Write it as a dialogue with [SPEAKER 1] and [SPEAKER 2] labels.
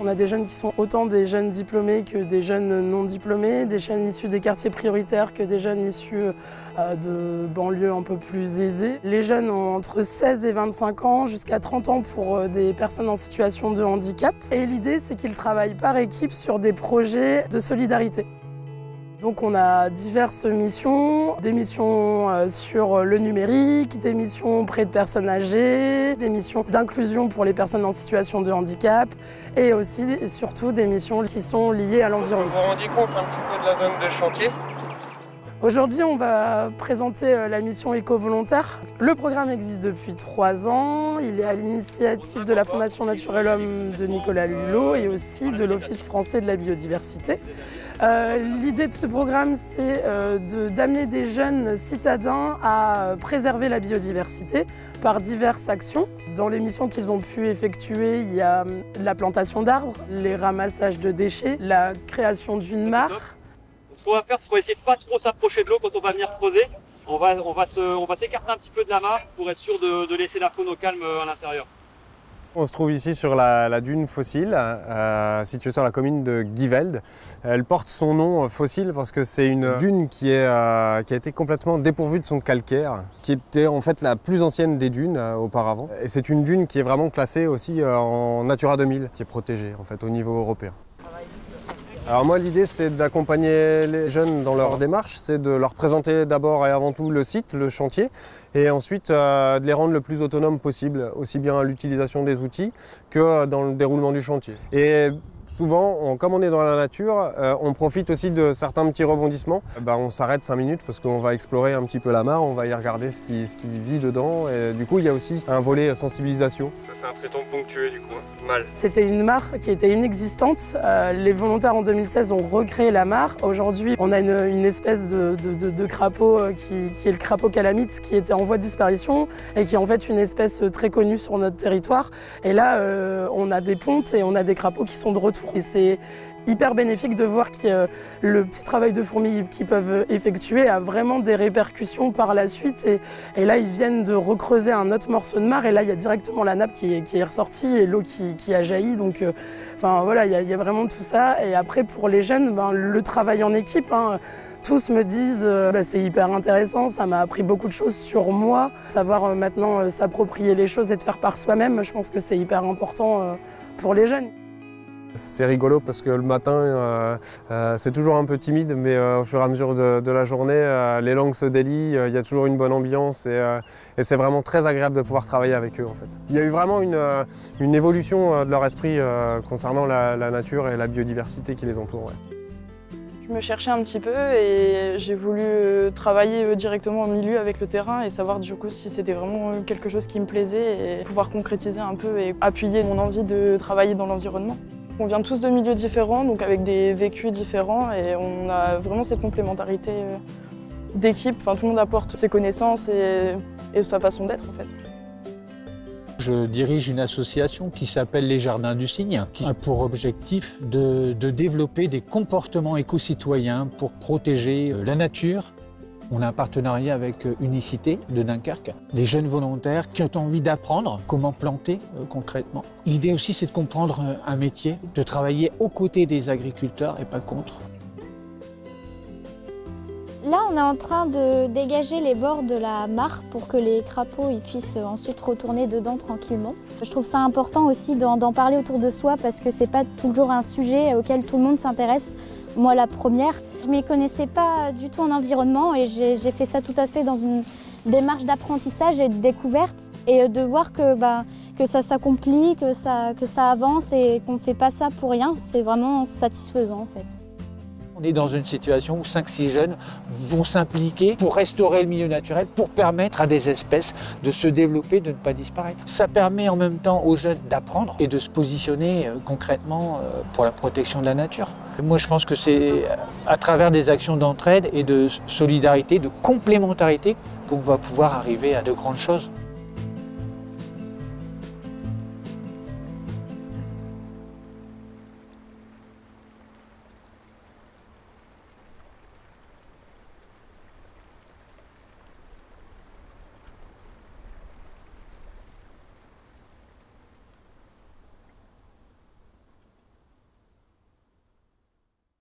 [SPEAKER 1] On a des jeunes qui sont autant des jeunes diplômés que des jeunes non diplômés, des jeunes issus des quartiers prioritaires que des jeunes issus de banlieues un peu plus aisées. Les jeunes ont entre 16 et 25 ans, jusqu'à 30 ans pour des personnes en situation de handicap. Et l'idée, c'est qu'ils travaillent par équipe sur des projets de solidarité. Donc on a diverses missions, des missions sur le numérique, des missions auprès de personnes âgées, des missions d'inclusion pour les personnes en situation de handicap et aussi et surtout des missions qui sont liées à l'environnement.
[SPEAKER 2] Vous vous rendez compte un petit peu de la zone de chantier?
[SPEAKER 1] Aujourd'hui, on va présenter la mission éco-volontaire. Le programme existe depuis 3 ans. Il est à l'initiative de la Fondation Nature et l'Homme de Nicolas Hulot et aussi de l'Office français de la biodiversité. L'idée de ce programme, c'est d'amener des jeunes citadins à préserver la biodiversité par diverses actions. Dans les missions qu'ils ont pu effectuer, il y a la plantation d'arbres, les ramassages de déchets, la création d'une mare.
[SPEAKER 3] Ce qu'on va faire, c'est qu'on va essayer de pas trop s'approcher de l'eau quand on va venir creuser. On va s'écarter un petit peu de la mare pour être sûr de laisser la faune au calme à l'intérieur.
[SPEAKER 2] On se trouve ici sur la dune fossile, située sur la commune de Ghyvelde. Elle porte son nom fossile parce que c'est une dune qui a été complètement dépourvue de son calcaire, qui était en fait la plus ancienne des dunes auparavant. Et c'est une dune qui est vraiment classée aussi en Natura 2000, qui est protégée en fait au niveau européen. Alors moi, l'idée, c'est d'accompagner les jeunes dans leur démarche, c'est de leur présenter d'abord et avant tout le site, le chantier, et ensuite de les rendre le plus autonomes possible, aussi bien à l'utilisation des outils que dans le déroulement du chantier. Et souvent, comme on est dans la nature, on profite aussi de certains petits rebondissements. On s'arrête 5 minutes parce qu'on va explorer un petit peu la mare, on va y regarder ce qui vit dedans. Et du coup, il y a aussi un volet sensibilisation. Ça, c'est un traitement ponctué du coup, mal.
[SPEAKER 1] C'était une mare qui était inexistante. Les volontaires en 2016 ont recréé la mare. Aujourd'hui, on a une espèce de crapaud qui est le crapaud calamite, qui était en voie de disparition et qui est en fait une espèce très connue sur notre territoire. Et là, on a des pontes et on a des crapauds qui sont de retour. Et c'est hyper bénéfique de voir que le petit travail de fourmi qu'ils peuvent effectuer a vraiment des répercussions par la suite. Et là, ils viennent de recreuser un autre morceau de mare. Et là, il y a directement la nappe qui est ressortie et l'eau qui a jailli. Donc, enfin, voilà, il y a vraiment tout ça. Et après, pour les jeunes, le travail en équipe, tous me disent c'est hyper intéressant, ça m'a appris beaucoup de choses sur moi. Savoir maintenant s'approprier les choses et de faire par soi-même, je pense que c'est hyper important pour les jeunes.
[SPEAKER 2] C'est rigolo parce que le matin, c'est toujours un peu timide, mais au fur et à mesure de la journée, les langues se délient, il y a toujours une bonne ambiance et c'est vraiment très agréable de pouvoir travailler avec eux en fait. Il y a eu vraiment une évolution de leur esprit concernant la nature et la biodiversité qui les entoure. Ouais.
[SPEAKER 4] Je me cherchais un petit peu et j'ai voulu travailler directement au milieu avec le terrain et savoir du coup si c'était vraiment quelque chose qui me plaisait et pouvoir concrétiser un peu et appuyer mon envie de travailler dans l'environnement. On vient tous de milieux différents, donc avec des vécus différents et on a vraiment cette complémentarité d'équipe. Enfin, tout le monde apporte ses connaissances et sa façon d'être en fait.
[SPEAKER 5] Je dirige une association qui s'appelle les Jardins du Cygne, qui a pour objectif de développer des comportements éco-citoyens pour protéger la nature. On a un partenariat avec Unicité de Dunkerque, des jeunes volontaires qui ont envie d'apprendre comment planter concrètement. L'idée aussi, c'est de comprendre un métier, de travailler aux côtés des agriculteurs et pas contre.
[SPEAKER 6] Là, on est en train de dégager les bords de la mare pour que les crapauds puissent ensuite retourner dedans tranquillement. Je trouve ça important aussi d'en parler autour de soi parce que c'est pas toujours un sujet auquel tout le monde s'intéresse. Moi, la première, je ne m'y connaissais pas du tout en environnement et j'ai fait ça tout à fait dans une démarche d'apprentissage et de découverte et de voir que ça s'accomplit, que ça avance et qu'on ne fait pas ça pour rien, c'est vraiment satisfaisant en fait.
[SPEAKER 5] On est dans une situation où 5-6 jeunes vont s'impliquer pour restaurer le milieu naturel, pour permettre à des espèces de se développer, de ne pas disparaître. Ça permet en même temps aux jeunes d'apprendre et de se positionner concrètement pour la protection de la nature. Moi, je pense que c'est à travers des actions d'entraide et de solidarité, de complémentarité qu'on va pouvoir arriver à de grandes choses.